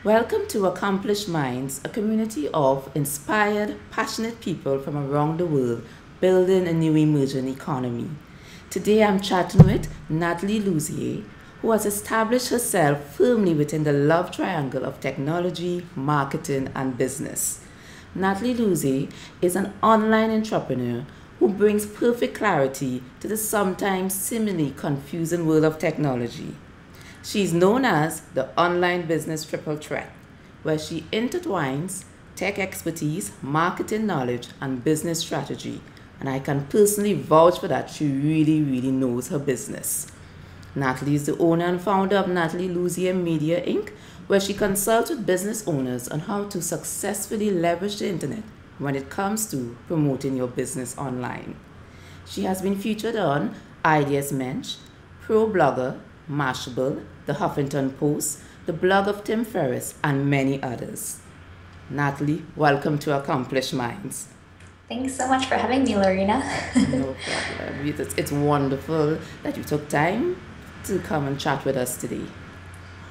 Welcome to Accomplished Minds, a community of inspired, passionate people from around the world building a new emerging economy. Today I'm chatting with Nathalie Lussier, who has established herself firmly within the love triangle of technology, marketing, and business. Nathalie Lussier is an online entrepreneur who brings perfect clarity to the sometimes seemingly confusing world of technology. She's known as the online business triple threat, where she intertwines tech expertise, marketing knowledge, and business strategy. And I can personally vouch for that. She really knows her business. Nathalie is the owner and founder of Nathalie Lussier Media Inc., where she consults with business owners on how to successfully leverage the internet when it comes to promoting your business online. She has been featured on Ideas Mensch, Pro Blogger, Mashable, The Huffington Post, the blog of Tim Ferriss, and many others. Nathalie, welcome to Accomplished Minds. Thanks so much for having me, Lorena. No problem. It's wonderful that you took time to come and chat with us today.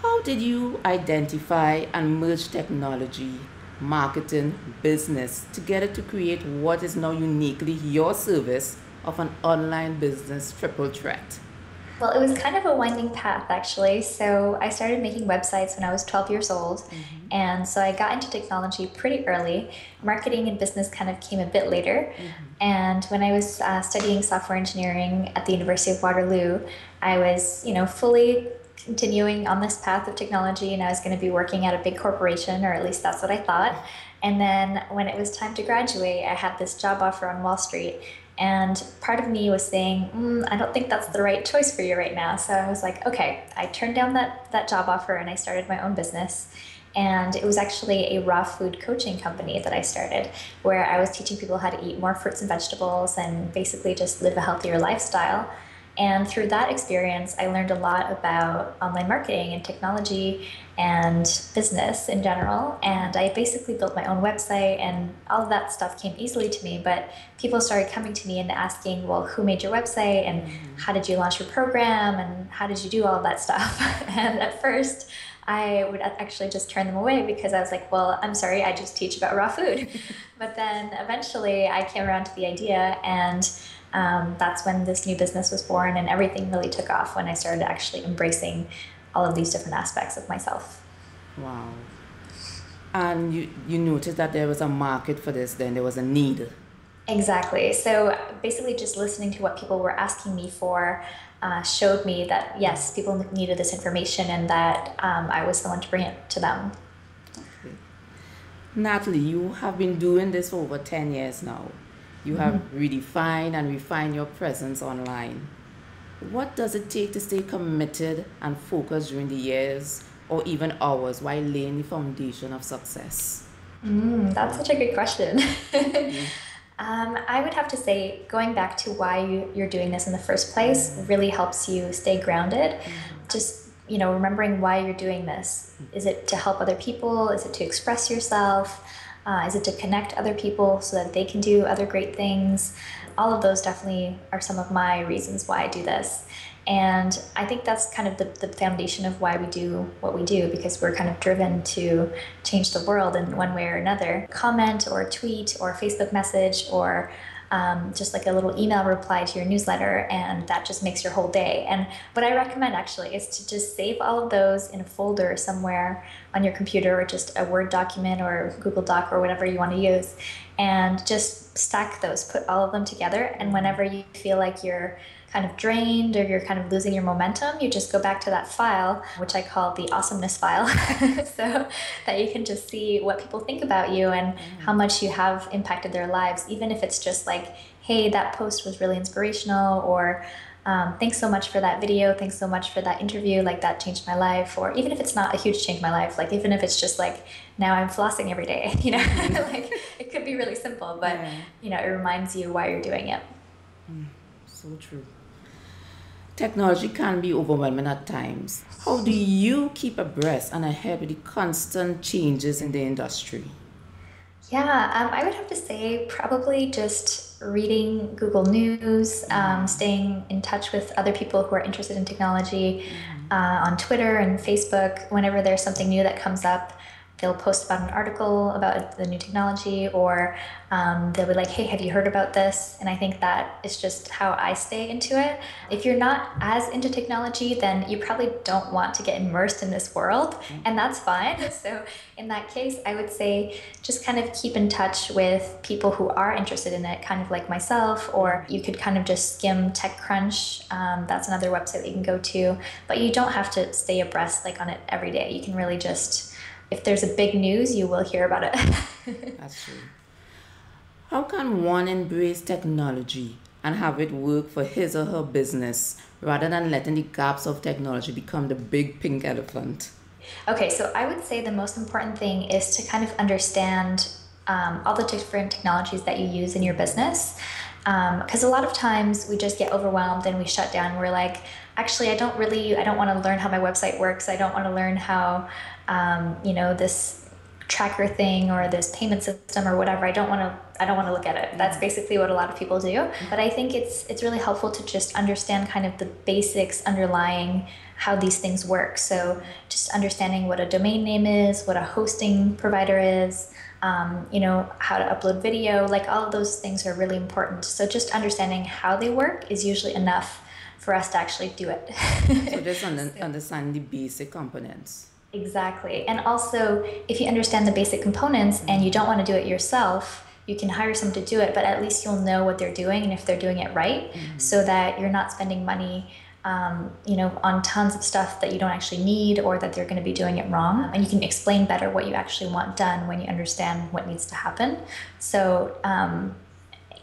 How did you identify and merge technology, marketing, business together to create what is now uniquely your service of an online business triple threat? Well, it was kind of a winding path, actually. So I started making websites when I was 12 years old. And so I got into technology pretty early. Marketing and business kind of came a bit later. And when I was studying software engineering at the University of Waterloo, I was, fully continuing on this path of technology, and I was going to be working at a big corporation, or at least that's what I thought. And then when it was time to graduate, I had this job offer on Wall Street. And part of me was saying, I don't think that's the right choice for you right now. So I was like, okay, I turned down that job offer and I started my own business. And it was actually a raw food coaching company that I started, where I was teaching people how to eat more fruits and vegetables and basically just live a healthier lifestyle. And through that experience, I learned a lot about online marketing and technology and business in general. And I basically built my own website, and all of that stuff came easily to me. But people started coming to me and asking, well, who made your website? And how did you launch your program? And how did you do all of that stuff? And at first, I would actually just turn them away because I was like, well, I'm sorry, I just teach about raw food. But then eventually I came around to the idea, and that's when this new business was born, and everything really took off when I started actually embracing all of these different aspects of myself. Wow. And you noticed that there was a market for this, then there was a need. Exactly. So basically just listening to what people were asking me for showed me that, yes, people needed this information, and that I was the one to bring it to them. Okay. Nathalie, you have been doing this for over 10 years now. You have redefined and refined your presence online. What does it take to stay committed and focused during the years or even hours while laying the foundation of success? That's such a good question. I would have to say, going back to why you're doing this in the first place really helps you stay grounded. Just, remembering why you're doing this. Is it to help other people? Is it to express yourself? Is it to connect other people so that they can do other great things? All of those definitely are some of my reasons why I do this. And I think that's kind of the foundation of why we do what we do, because we're kind of driven to change the world in one way or another. Comment or tweet or Facebook message or just like a little email reply to your newsletter, and that just makes your whole day. And what I recommend actually is to just save all of those in a folder somewhere on your computer, or just a Word document or Google Doc or whatever you want to use, and just stack those, put all of them together. And whenever you feel like you're kind of drained or you're kind of losing your momentum, you just go back to that file, which I call the awesomeness file, so that you can just see what people think about you and how much you have impacted their lives, even if it's just like, hey, that post was really inspirational, or thanks so much for that video, thanks so much for that interview, like that changed my life. Or even if it's not a huge change in my life, like even if it's just like, now I'm flossing every day, like it could be really simple, but it reminds you why you're doing it. So true. Technology can be overwhelming at times. How do you keep abreast and ahead with the constant changes in the industry? Yeah, I would have to say probably just reading Google News, staying in touch with other people who are interested in technology on Twitter and Facebook. Whenever there's something new that comes up, they'll post about an article about the new technology, or they'll be like, hey, have you heard about this? And I think that is just how I stay into it. If you're not as into technology, then you probably don't want to get immersed in this world, and that's fine. So in that case, I would say just kind of keep in touch with people who are interested in it, kind of like myself, or you could kind of just skim TechCrunch. That's another website that you can go to, but you don't have to stay abreast like on it every day. You can really just, if there's a big news, you will hear about it. That's true. How can one embrace technology and have it work for his or her business rather than letting the gaps of technology become the big pink elephant? Okay, so I would say the most important thing is to kind of understand all the different technologies that you use in your business. Because a lot of times we just get overwhelmed and we shut down. We're like, actually, I don't want to learn how my website works. I don't want to learn how, this tracker thing or this payment system or whatever. I don't want to look at it. That's basically what a lot of people do. But I think it's really helpful to just understand kind of the basics underlying how these things work. So just understanding what a domain name is, what a hosting provider is, how to upload video, like all of those things are really important. So just understanding how they work is usually enough for us to actually do it. So just understand the basic components. Exactly. And also, if you understand the basic components and you don't want to do it yourself, you can hire someone to do it, but at least you'll know what they're doing and if they're doing it right, so that you're not spending money on tons of stuff that you don't actually need, or that they're going to be doing it wrong. And you can explain better what you actually want done when you understand what needs to happen. So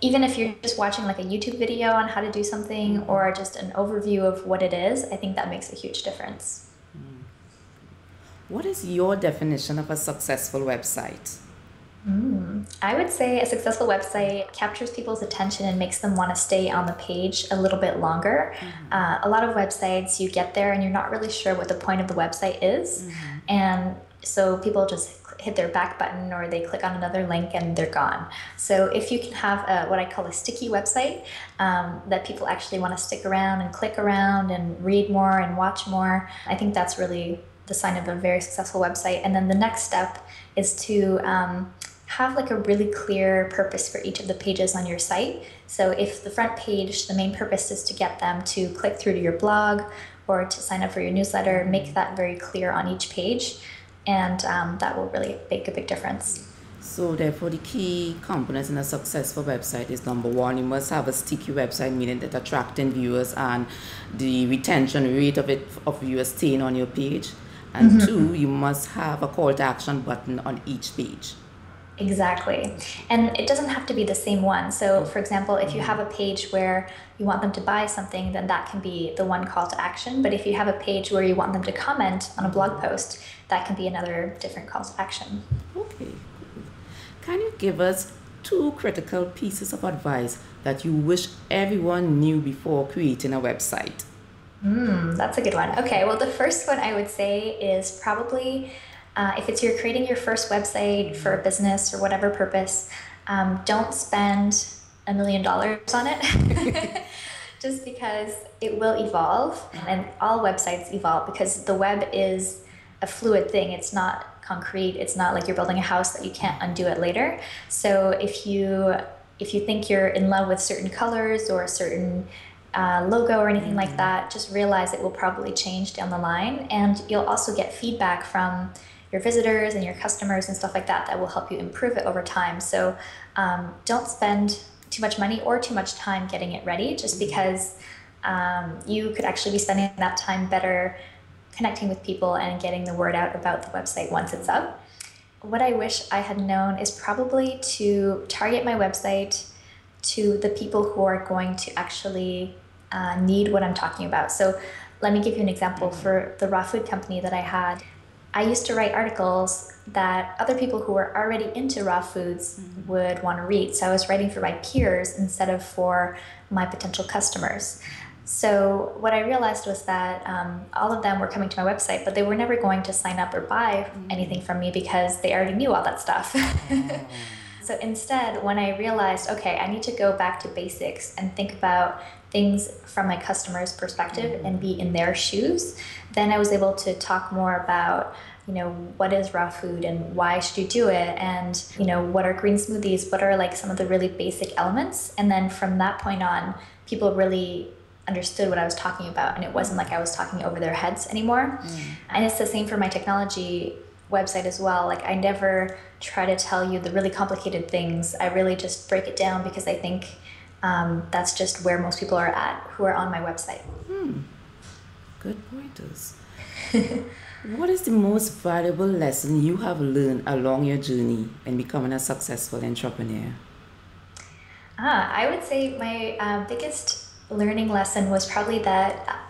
even if you're just watching like a YouTube video on how to do something, or just an overview of what it is, I think that makes a huge difference. What is your definition of a successful website? I would say a successful website captures people's attention and makes them want to stay on the page a little bit longer. A lot of websites, you get there and you're not really sure what the point of the website is. And so people just hit their back button, or they click on another link and they're gone. So if you can have what I call a sticky website, that people actually want to stick around and click around and read more and watch more, I think that's really the sign of a very successful website. And then the next step is to have like a really clear purpose for each of the pages on your site. So if the front page, the main purpose is to get them to click through to your blog or to sign up for your newsletter, make that very clear on each page, and that will really make a big difference. So therefore, the key components in a successful website is, number one, you must have a sticky website, meaning that attracting viewers and the retention rate of viewers staying on your page. And two, you must have a call to action button on each page. Exactly. And it doesn't have to be the same one. So for example, if you have a page where you want them to buy something, then that can be the one call to action. But if you have a page where you want them to comment on a blog post, that can be another different call to action. Okay. Can you give us 2 critical pieces of advice that you wish everyone knew before creating a website? That's a good one. Okay, well, the first one I would say is probably if you're creating your first website for a business or whatever purpose, don't spend $1 million on it. Just because it will evolve, and all websites evolve, because the web is a fluid thing. It's not concrete. It's not like you're building a house that you can't undo it later. So if you think you're in love with certain colors or a certain logo or anything like that, just realize it will probably change down the line. And you'll also get feedback from your visitors and your customers and stuff like that that will help you improve it over time. So don't spend too much money or too much time getting it ready, just because you could actually be spending that time better connecting with people and getting the word out about the website once it's up. What I wish I had known is probably to target my website to the people who are going to actually need what I'm talking about. So let me give you an example. For the raw food company that I had, I used to write articles that other people who were already into raw foods would want to read. So I was writing for my peers instead of for my potential customers. So what I realized was that all of them were coming to my website, but they were never going to sign up or buy anything from me because they already knew all that stuff. So instead, when I realized, okay, I need to go back to basics and think about things from my customer's perspective and be in their shoes, then I was able to talk more about, what is raw food and why should you do it? And, what are green smoothies? What are like some of the really basic elements? And then from that point on, people really understood what I was talking about, and it wasn't like I was talking over their heads anymore. And it's the same for my technology website as well. Like, I never try to tell you the really complicated things. I really just break it down because I think that's just where most people are at who are on my website. Good pointers. What is the most valuable lesson you have learned along your journey in becoming a successful entrepreneur? I would say my biggest learning lesson was probably that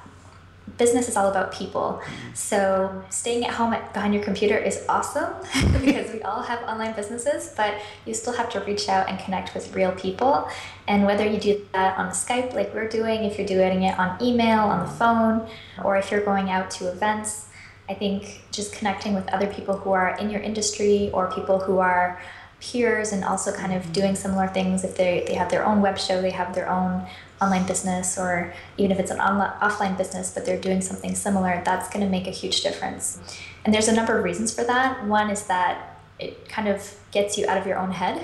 business is all about people. So staying at home behind your computer is awesome because we all have online businesses, but you still have to reach out and connect with real people. And whether you do that on Skype like we're doing, if you're doing it on email, on the phone, or if you're going out to events, I think just connecting with other people who are in your industry or people who are peers and also kind of doing similar things. If they have their own web show, they have their own online business, or even if it's an offline business, but they're doing something similar, that's going to make a huge difference. And there's a number of reasons for that. One is that it kind of gets you out of your own head,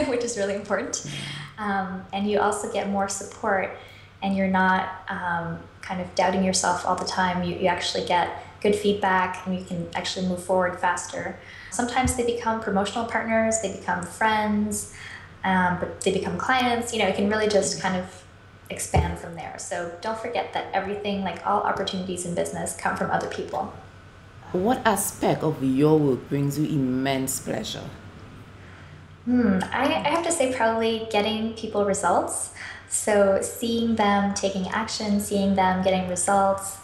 which is really important. And you also get more support, and you're not kind of doubting yourself all the time. You actually get good feedback, and you can actually move forward faster. Sometimes they become promotional partners, they become friends, but they become clients. It can really just kind of expand from there. So don't forget that everything, like all opportunities in business, come from other people. What aspect of your work brings you immense pleasure? I have to say probably getting people results. So seeing them taking action, seeing them getting results,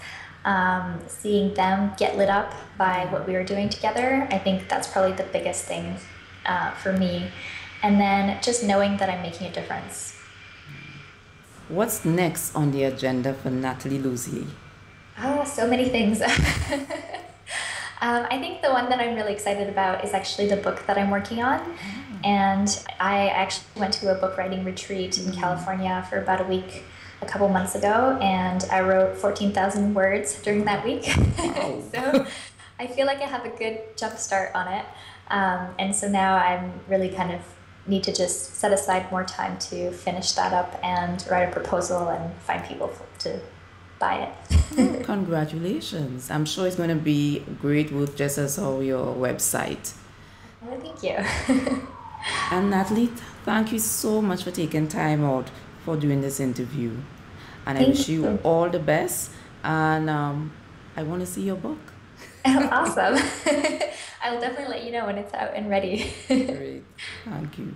seeing them get lit up by what we are doing together, I think that's probably the biggest thing for me. And then just knowing that I'm making a difference. What's next on the agenda for Nathalie Lussier? Oh, so many things. I think the one that I'm really excited about is actually the book that I'm working on. And I actually went to a book writing retreat in California for about a week a couple months ago, and I wrote 14,000 words during that week. Wow. So I feel like I have a good jump start on it. And so now I'm really kind of need to just set aside more time to finish that up and write a proposal and find people to buy it. Oh, congratulations. I'm sure it's going to be great work, just as how your website. Well, thank you. And Nathalie, thank you so much for taking time out for doing this interview. And I wish you all the best. And I want to see your book. Awesome. I will definitely let you know when it's out and ready. Great. Thank you.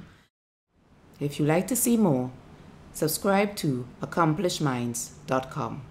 If you'd like to see more, subscribe to AccomplishedMinds.com.